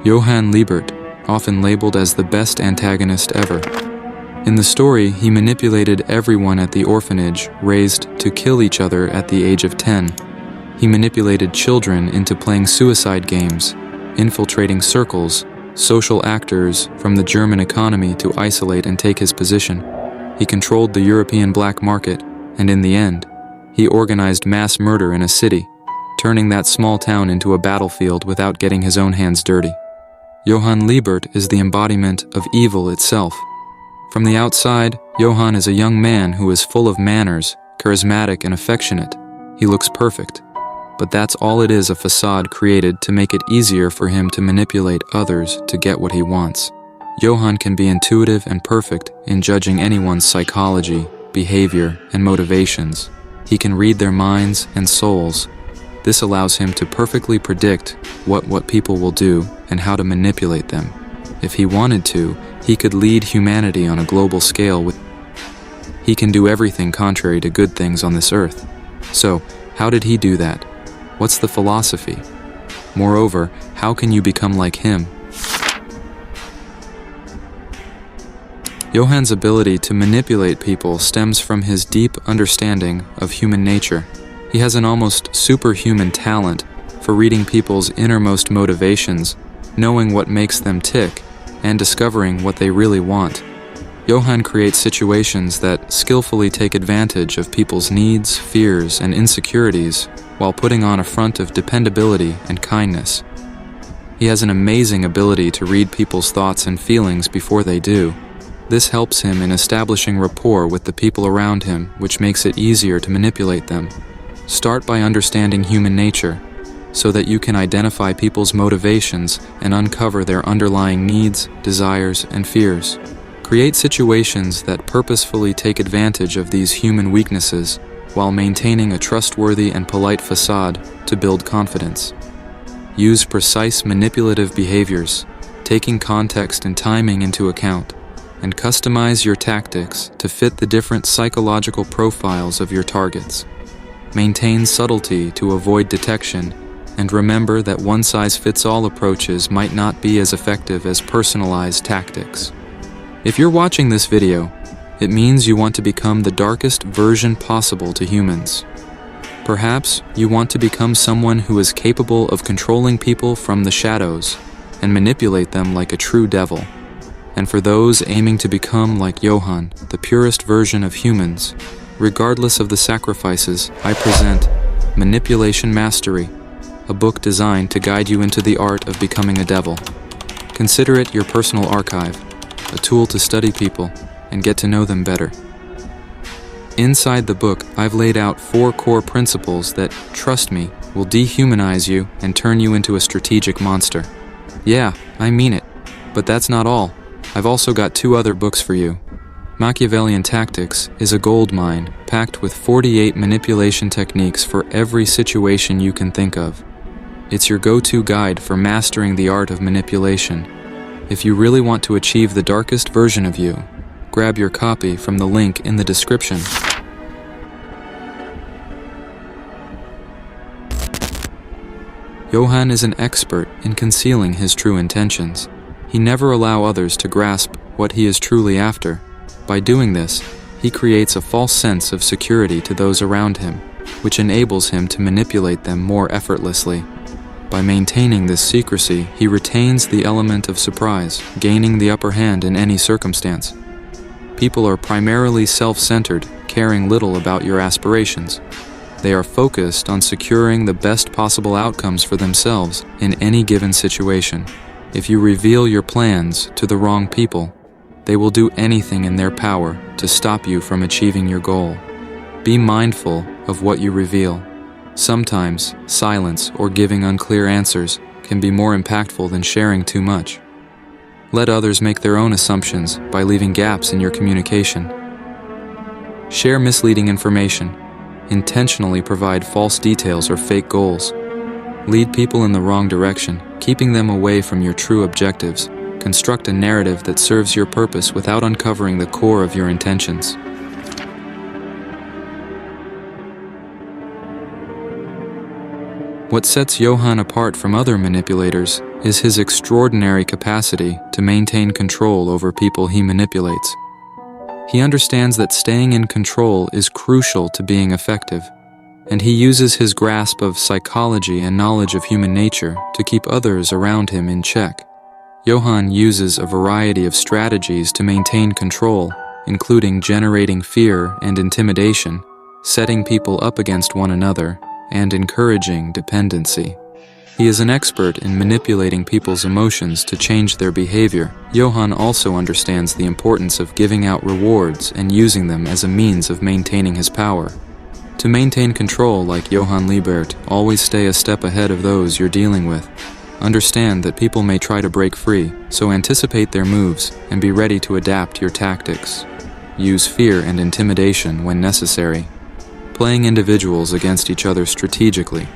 Johan Liebert, often labeled as the best antagonist ever. In the story, he manipulated everyone at the orphanage raised to kill each other at the age of 10. He manipulated children into playing suicide games, infiltrating circles, social actors from the German economy to isolate and take his position. He controlled the European black market, and in the end, he organized mass murder in a city, turning that small town into a battlefield without getting his own hands dirty. Johan Liebert is the embodiment of evil itself. From the outside, Johan is a young man who is full of manners, charismatic and affectionate. He looks perfect. But that's all it is, a facade created to make it easier for him to manipulate others to get what he wants. Johan can be intuitive and perfect in judging anyone's psychology, behavior, and motivations. He can read their minds and souls. This allows him to perfectly predict what people will do and how to manipulate them. If he wanted to, he could lead humanity on a global scale. He can do everything contrary to good things on this earth. So, how did he do that? What's the philosophy? Moreover, how can you become like him? Johan's ability to manipulate people stems from his deep understanding of human nature. He has an almost superhuman talent for reading people's innermost motivations, knowing what makes them tick, and discovering what they really want. Johan creates situations that skillfully take advantage of people's needs, fears, and insecurities while putting on a front of dependability and kindness. He has an amazing ability to read people's thoughts and feelings before they do. This helps him in establishing rapport with the people around him, which makes it easier to manipulate them. Start by understanding human nature, so that you can identify people's motivations and uncover their underlying needs, desires, and fears. Create situations that purposefully take advantage of these human weaknesses while maintaining a trustworthy and polite facade to build confidence. Use precise manipulative behaviors, taking context and timing into account, and customize your tactics to fit the different psychological profiles of your targets. Maintain subtlety to avoid detection, and remember that one-size-fits-all approaches might not be as effective as personalized tactics. If you're watching this video, it means you want to become the darkest version possible to humans. Perhaps you want to become someone who is capable of controlling people from the shadows and manipulate them like a true devil. And for those aiming to become like Johan, the purest version of humans, regardless of the sacrifices, I present Manipulation Mastery, a book designed to guide you into the art of becoming a devil. Consider it your personal archive, a tool to study people and get to know them better. Inside the book, I've laid out 4 core principles that, trust me, will dehumanize you and turn you into a strategic monster. Yeah, I mean it. But that's not all. I've also got 2 other books for you. Machiavellian Tactics is a gold mine packed with 48 manipulation techniques for every situation you can think of. It's your go-to guide for mastering the art of manipulation. If you really want to achieve the darkest version of you, grab your copy from the link in the description. Johan is an expert in concealing his true intentions. He never allows others to grasp what he is truly after. By doing this, he creates a false sense of security to those around him, which enables him to manipulate them more effortlessly. By maintaining this secrecy, he retains the element of surprise, gaining the upper hand in any circumstance. People are primarily self-centered, caring little about your aspirations. They are focused on securing the best possible outcomes for themselves in any given situation. If you reveal your plans to the wrong people, they will do anything in their power to stop you from achieving your goal. Be mindful of what you reveal. Sometimes, silence or giving unclear answers can be more impactful than sharing too much. Let others make their own assumptions by leaving gaps in your communication. Share misleading information. Intentionally provide false details or fake goals. Lead people in the wrong direction, keeping them away from your true objectives. Construct a narrative that serves your purpose without uncovering the core of your intentions. What sets Johan apart from other manipulators is his extraordinary capacity to maintain control over people he manipulates. He understands that staying in control is crucial to being effective, and he uses his grasp of psychology and knowledge of human nature to keep others around him in check. Johan uses a variety of strategies to maintain control, including generating fear and intimidation, setting people up against one another, and encouraging dependency. He is an expert in manipulating people's emotions to change their behavior. Johan also understands the importance of giving out rewards and using them as a means of maintaining his power. To maintain control like Johan Liebert, always stay a step ahead of those you're dealing with. Understand that people may try to break free, so anticipate their moves and be ready to adapt your tactics. Use fear and intimidation when necessary, playing individuals against each other strategically.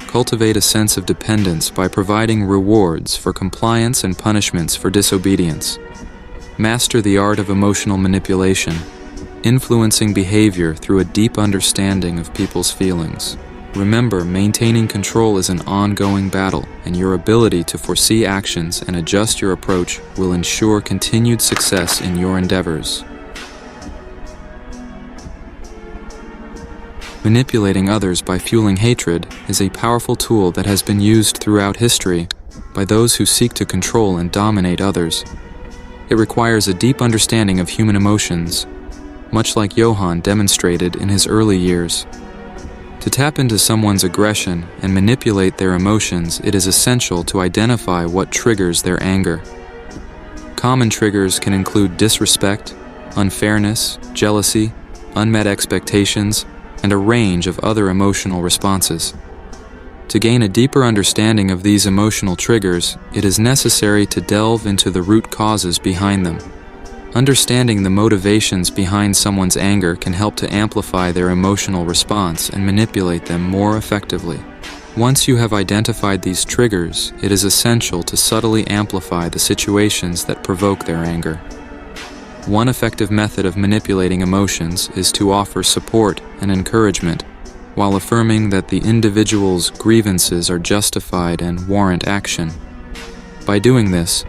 Cultivate a sense of dependence by providing rewards for compliance and punishments for disobedience. Master the art of emotional manipulation, influencing behavior through a deep understanding of people's feelings. Remember, maintaining control is an ongoing battle, and your ability to foresee actions and adjust your approach will ensure continued success in your endeavors. Manipulating others by fueling hatred is a powerful tool that has been used throughout history by those who seek to control and dominate others. It requires a deep understanding of human emotions, much like Johan demonstrated in his early years. To tap into someone's aggression and manipulate their emotions, it is essential to identify what triggers their anger. Common triggers can include disrespect, unfairness, jealousy, unmet expectations, and a range of other emotional responses. To gain a deeper understanding of these emotional triggers, it is necessary to delve into the root causes behind them. Understanding the motivations behind someone's anger can help to amplify their emotional response and manipulate them more effectively. Once you have identified these triggers, it is essential to subtly amplify the situations that provoke their anger. One effective method of manipulating emotions is to offer support and encouragement, while affirming that the individual's grievances are justified and warrant action. By doing this,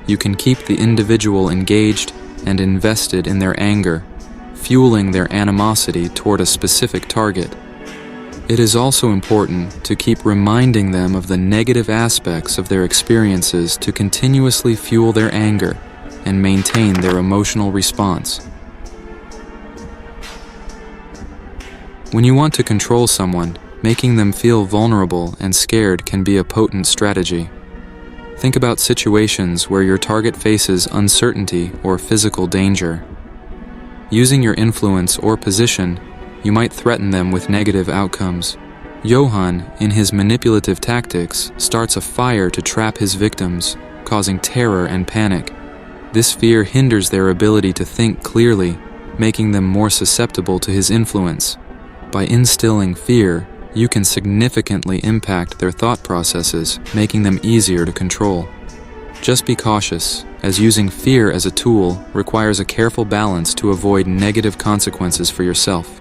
you can keep the individual engaged and invested in their anger, fueling their animosity toward a specific target. It is also important to keep reminding them of the negative aspects of their experiences to continuously fuel their anger and maintain their emotional response. When you want to control someone, making them feel vulnerable and scared can be a potent strategy. Think about situations where your target faces uncertainty or physical danger. Using your influence or position, you might threaten them with negative outcomes. Johan, in his manipulative tactics, starts a fire to trap his victims, causing terror and panic. This fear hinders their ability to think clearly, making them more susceptible to his influence. By instilling fear, you can significantly impact their thought processes, making them easier to control. Just be cautious, as using fear as a tool requires a careful balance to avoid negative consequences for yourself.